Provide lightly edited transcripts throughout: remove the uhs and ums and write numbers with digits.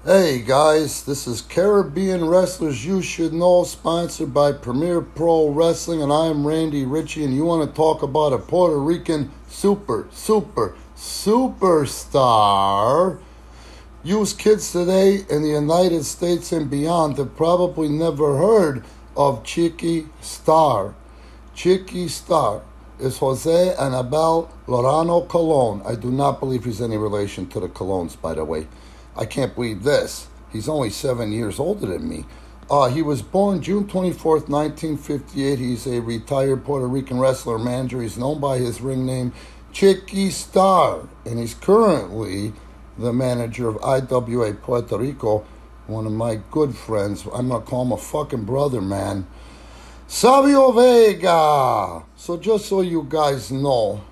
Hey guys, this is Caribbean Wrestlers You Should Know, sponsored by Premier Pro Wrestling, and I am Randy Ritchie, and you want to talk about a Puerto Rican superstar. Use kids today in the United States and beyond have probably never heard of Chicky Starr. Chicky Starr is Jose Anabel Lorano Colon. I do not believe he's any relation to the Colons, by the way. I can't believe this. He's only 7 years older than me. He was born June 24th, 1958. He's a retired Puerto Rican wrestler manager. He's known by his ring name, Chicky Starr. And he's currently the manager of IWA Puerto Rico, one of my good friends. I'm going to call him a fucking brother, man. Sabio Vega. So just so you guys know,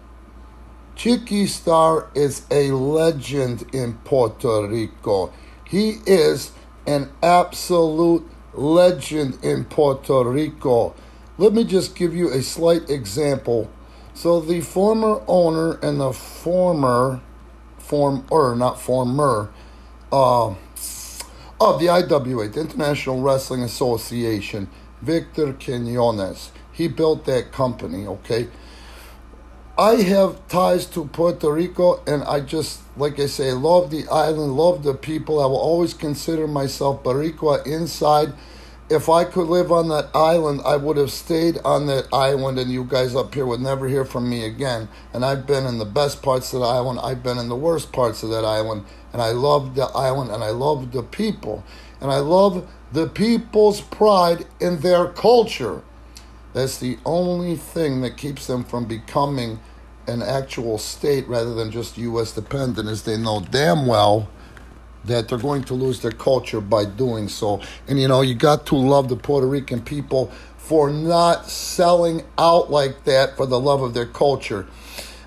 Chicky Starr is a legend in Puerto Rico. He is an absolute legend in Puerto Rico. Let me just give you a slight example. So the former owner and the former of the IWA, the International Wrestling Association, Victor Quinones. He built that company, okay? I have ties to Puerto Rico, and I just, like I say, love the island, love the people. I will always consider myself Boricua inside. If I could live on that island, I would have stayed on that island, and you guys up here would never hear from me again. And I've been in the best parts of the island. I've been in the worst parts of that island. And I love the island, and I love the people. And I love the people's pride in their culture. That's the only thing that keeps them from becoming an actual state rather than just U.S. dependent, as they know damn well that they're going to lose their culture by doing so. And, you know, you got to love the Puerto Rican people for not selling out like that for the love of their culture.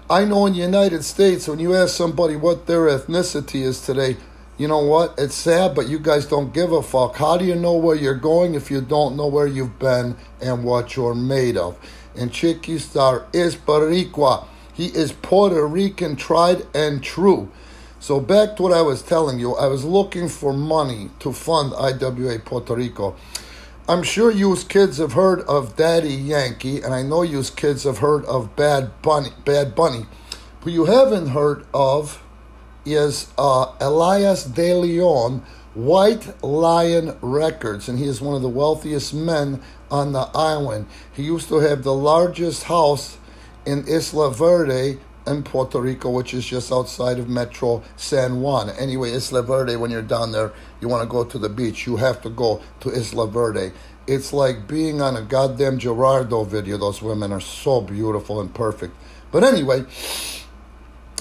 I know in the United States, when you ask somebody what their ethnicity is today, you know what? It's sad, but you guys don't give a fuck. How do you know where you're going if you don't know where you've been and what you're made of? And Chicky Starr is Boricua. He is Puerto Rican, tried and true. So back to what I was telling you. I was looking for money to fund IWA Puerto Rico. I'm sure you kids have heard of Daddy Yankee, and I know you kids have heard of Bad Bunny. Who you haven't heard of is Elias De Leon, White Lion Records, and he is one of the wealthiest men on the island. He used to have the largest house in Isla Verde in Puerto Rico, which is just outside of Metro San Juan. Anyway, Isla Verde, when you're down there, you want to go to the beach, you have to go to Isla Verde. It's like being on a goddamn Gerardo video. Those women are so beautiful and perfect. But anyway,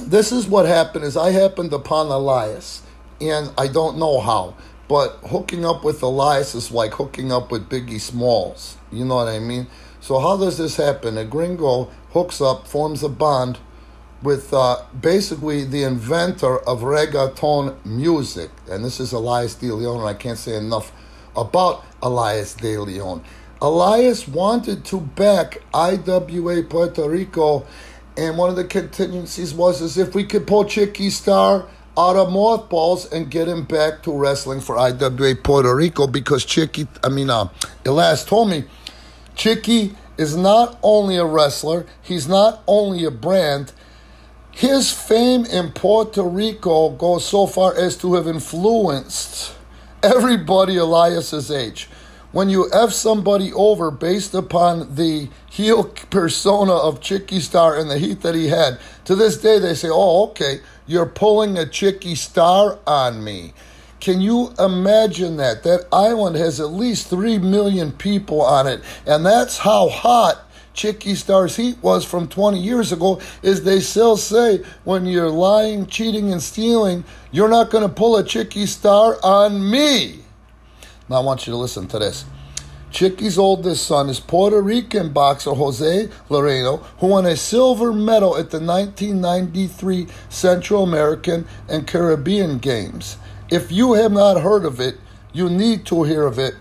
this is what happened is I happened upon Elias, and I don't know how, but hooking up with Elias is like hooking up with Biggie Smalls. You know what I mean? So how does this happen? A gringo hooks up, forms a bond with basically the inventor of reggaeton music. And this is Elias De Leon, and I can't say enough about Elias De Leon. Elias wanted to back IWA Puerto Rico, and one of the contingencies was as if we could pull Chicky Starr out of mothballs and get him back to wrestling for IWA Puerto Rico, because Elias told me, Chicky is not only a wrestler, he's not only a brand, his fame in Puerto Rico goes so far as to have influenced everybody Elias's age. When you F somebody over based upon the heel persona of Chicky Starr and the heat that he had, to this day they say, oh, okay, you're pulling a Chicky Starr on me. Can you imagine that? That island has at least 3 million people on it, and that's how hot Chicky Starr's heat was from 20 years ago, is they still say when you're lying, cheating, and stealing, you're not going to pull a Chicky Starr on me. Now I want you to listen to this. Chicky's oldest son is Puerto Rican boxer Jose Loreno, who won a silver medal at the 1993 Central American and Caribbean Games. If you have not heard of it, you need to hear of it.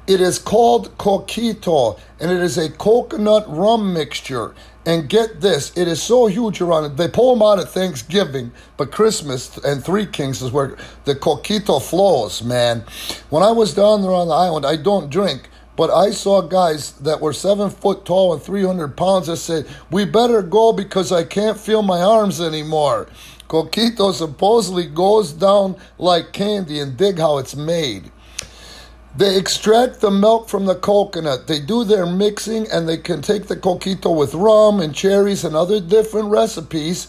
It is called coquito, and it is a coconut rum mixture. And get this, it is so huge around it. They pull them out at Thanksgiving, but Christmas and Three Kings is where the coquito flows, man. When I was down there on the island, I don't drink, but I saw guys that were 7 foot tall and 300 pounds that said, we better go because I can't feel my arms anymore. Coquito supposedly goes down like candy, and dig how it's made. They extract the milk from the coconut. They do their mixing, and they can take the coquito with rum and cherries and other different recipes.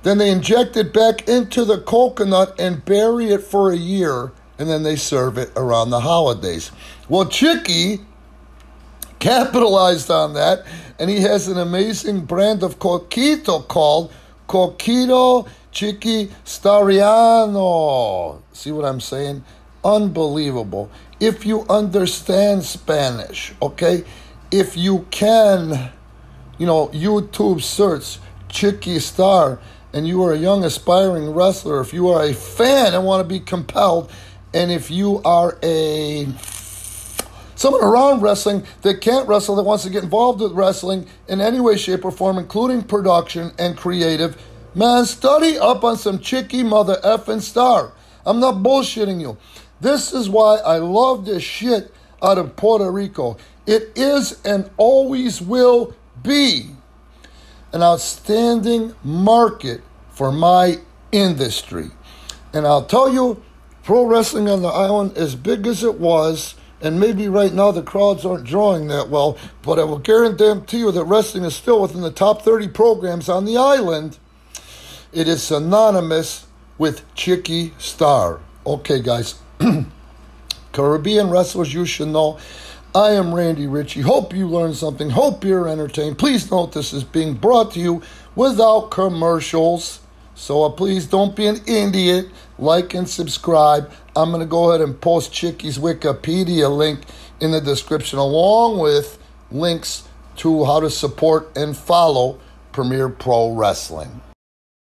Then they inject it back into the coconut and bury it for a year, and then they serve it around the holidays. Well, Chicky capitalized on that, and he has an amazing brand of coquito called Coquito Chicky Starriano. See what I'm saying? Unbelievable. If you understand Spanish, okay? If you can, YouTube search Chicky Starr, and you are a young aspiring wrestler, if you are a fan and want to be compelled, and if you are someone around wrestling that can't wrestle, that wants to get involved with wrestling in any way, shape, or form, including production and creative, man, study up on some Chicky mother effing Starr. I'm not bullshitting you. This is why I love this shit out of Puerto Rico. It is and always will be an outstanding market for my industry. And I'll tell you, pro wrestling on the island, as big as it was, and maybe right now the crowds aren't drawing that well, but I will guarantee you that wrestling is still within the top 30 programs on the island. It is synonymous with Chicky Starr. Okay, guys. Caribbean wrestlers, you should know. I am Randy Ritchie. Hope you learned something. Hope you're entertained. Please note this is being brought to you without commercials. So please don't be an idiot. Like and subscribe. I'm going to go ahead and post Chicky's Wikipedia link in the description, along with links to how to support and follow Premier Pro Wrestling.